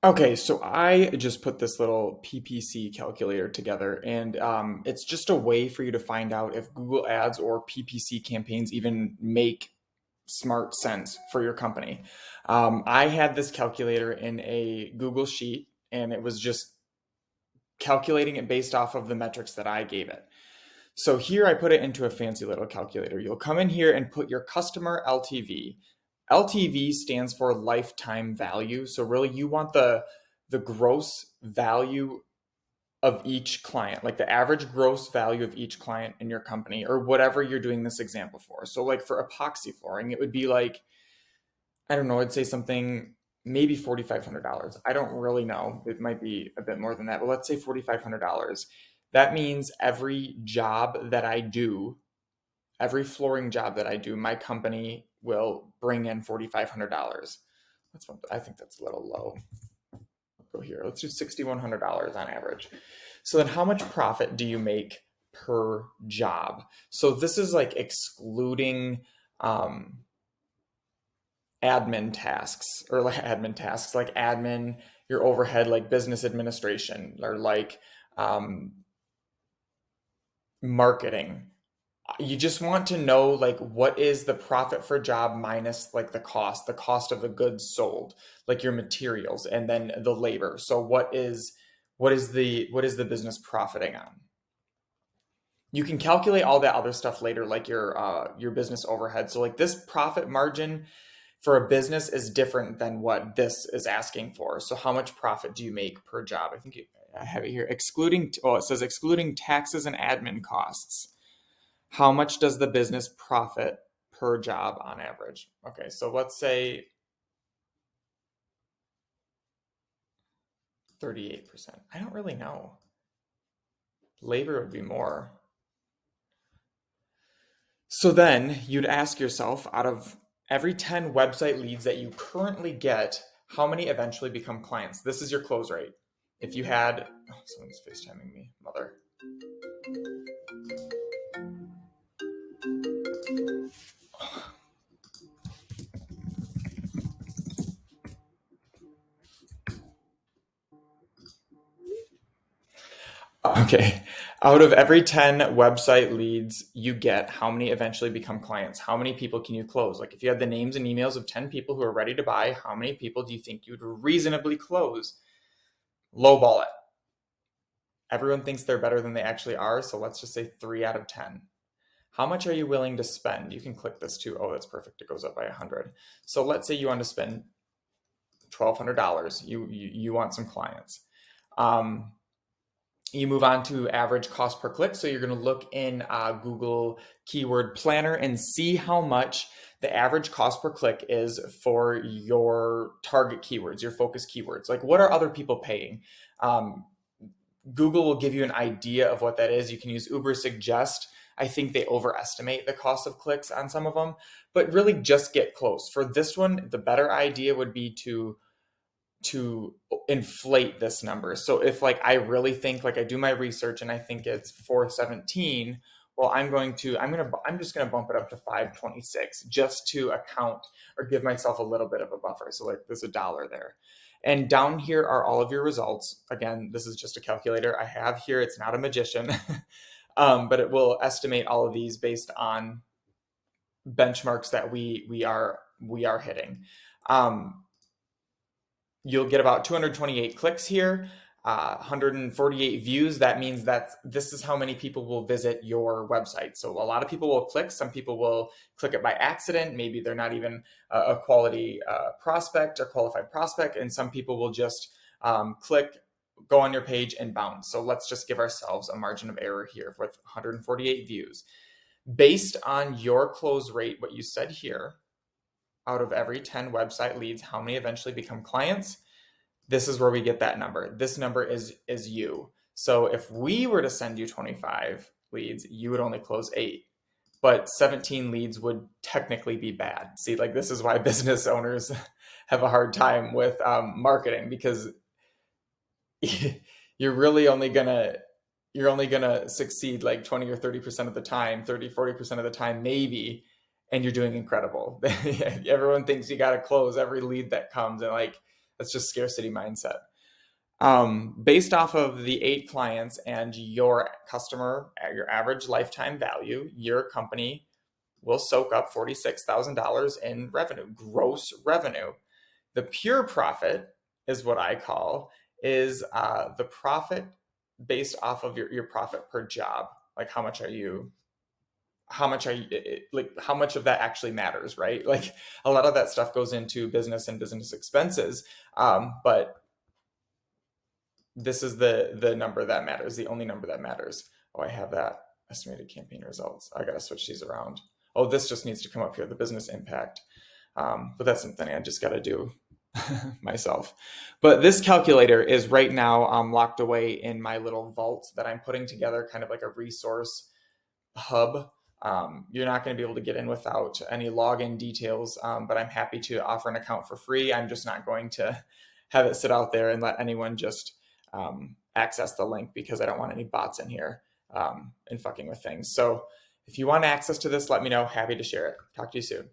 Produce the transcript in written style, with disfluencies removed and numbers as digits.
Okay, so I just put this little PPC calculator together, and it's just a way for you to find out if Google Ads or PPC campaigns even make smart sense for your company. I had this calculator in a Google Sheet, and it was just calculating it based off of the metrics that I gave it. So here I put it into a fancy little calculator. You'll come in here and put your customer LTV. LTV stands for lifetime value. So really you want the gross value of each client, like the average gross value of each client in your company or whatever you're doing this example for. So like for epoxy flooring, it would be like, I don't know, I'd say something maybe $4,500. I don't really know. It might be a bit more than that, but let's say $4,500. That means every job that I do, every flooring job that I do, my company will bring in $4,500. I think that's a little low. Go here. Let's do $6,100 on average. So then how much profit do you make per job? So this is like excluding admin tasks or like admin, your overhead, like business administration or like um, marketing. You just want to know like what is the profit for job minus like the cost of the goods sold, like your materials and then the labor. So what is the business profiting on? You can calculate all that other stuff later, like your business overhead. So like this profit margin for a business is different than what this is asking for. So how much profit do you make per job? I have it here. It says excluding taxes and admin costs. How much does the business profit per job on average? Okay, so let's say 38%. I don't really know. Labor would be more. So then you'd ask yourself, out of every 10 website leads that you currently get, how many eventually become clients? This is your close rate. If you had, oh, someone's FaceTiming me, mother. Okay. Out of every 10 website leads you get, how many eventually become clients? How many people can you close? Like if you had the names and emails of 10 people who are ready to buy, how many people do you think you'd reasonably close? Lowball it. Everyone thinks they're better than they actually are, so let's just say 3 out of 10. How much are you willing to spend? You can click this too. Oh, that's perfect. It goes up by 100. So let's say you want to spend $1,200. You want some clients. Um, you move on to average cost per click. So you're going to look in Google Keyword Planner and see how much the average cost per click is for your target keywords, your focus keywords. Like what are other people paying? Google will give you an idea of what that is. You can use Uber Suggest. I think they overestimate the cost of clicks on some of them, but really just get close. For this one, the better idea would be to inflate this number. So if like I really think like I do my research and I think it's 417, well I'm just going to bump it up to 526 just to account or give myself a little bit of a buffer. So like there's $1 there. And down here are all of your results. Again, this is just a calculator I have here. It's not a magician, but it will estimate all of these based on benchmarks that we are hitting. You'll get about 228 clicks here, 148 views. That means that this is how many people will visit your website. So a lot of people will click. Some people will click it by accident. Maybe they're not even a quality prospect or qualified prospect. And some people will just click, go on your page and bounce. So let's just give ourselves a margin of error here with 148 views. Based on your close rate, what you said here, out of every 10 website leads, how many eventually become clients? This is where we get that number. This number is you. So if we were to send you 25 leads, you would only close 8. But 17 leads would technically be bad. See, like this is why business owners have a hard time with marketing, because you're really only gonna succeed like 20 or 30% of the time, 30, 40% of the time, maybe, and you're doing incredible. Everyone thinks you got to close every lead that comes, and like That's just scarcity mindset. Based off of the 8 clients and your customer, your average lifetime value, your company will soak up $46,000 in revenue, gross revenue. The pure profit is what I call is the profit based off of your profit per job. Like how much of that actually matters, right? Like a lot of that stuff goes into business and business expenses. But this is the number that matters, the only number that matters. Oh, I have that estimated campaign results. I got to switch these around. Oh, this just needs to come up here, the business impact. But that's something I just got to do myself. But this calculator is right now locked away in my little vault that I'm putting together, kind of like a resource hub. You're not going to be able to get in without any login details, but I'm happy to offer an account for free. I'm just not going to have it sit out there and let anyone just access the link because I don't want any bots in here and fucking with things. So if you want access to this, let me know. Happy to share it. Talk to you soon.